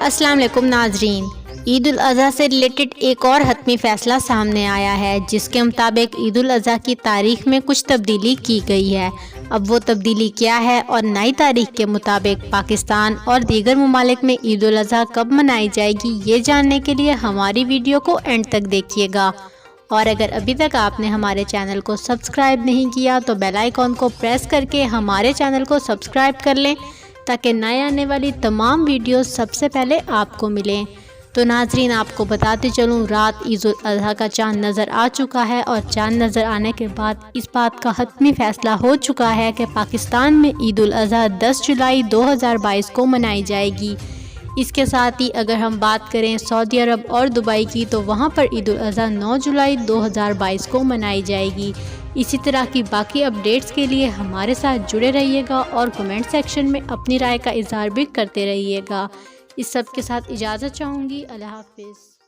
السلام علیکم ناظرین، عید الاضحیٰ سے ریلیٹڈ ایک اور حتمی فیصلہ سامنے آیا ہے جس کے مطابق عید الاضحیٰ کی تاریخ میں کچھ تبدیلی کی گئی ہے۔ اب وہ تبدیلی کیا ہے اور نئی تاریخ کے مطابق پاکستان اور دیگر ممالک میں عید الاضحیٰ کب منائی جائے گی، یہ جاننے کے لیے ہماری ویڈیو کو اینڈ تک دیکھیے گا۔ اور اگر ابھی تک آپ نے ہمارے چینل کو سبسکرائب نہیں کیا تو بیل آئیکن کو پریس کر کے ہمارے چینل کو سبسکرائب کر لیں تاکہ نئے آنے والی تمام ویڈیوز سب سے پہلے آپ کو ملیں۔ تو ناظرین، آپ کو بتاتے چلوں، رات عید الاضحیٰ کا چاند نظر آ چکا ہے اور چاند نظر آنے کے بعد اس بات کا حتمی فیصلہ ہو چکا ہے کہ پاکستان میں عید الاضحیٰ 10 جولائی 2022 کو منائی جائے گی۔ اس کے ساتھ ہی اگر ہم بات کریں سعودی عرب اور دبئی کی تو وہاں پر عید الاضحیٰ 9 جولائی 2022 کو منائی جائے گی۔ اسی طرح کی باقی اپڈیٹس کے لیے ہمارے ساتھ جڑے رہیے گا اور کمنٹ سیکشن میں اپنی رائے کا اظہار بھی کرتے رہیے گا۔ اس سب کے ساتھ اجازت چاہوں گی۔ اللہ حافظ۔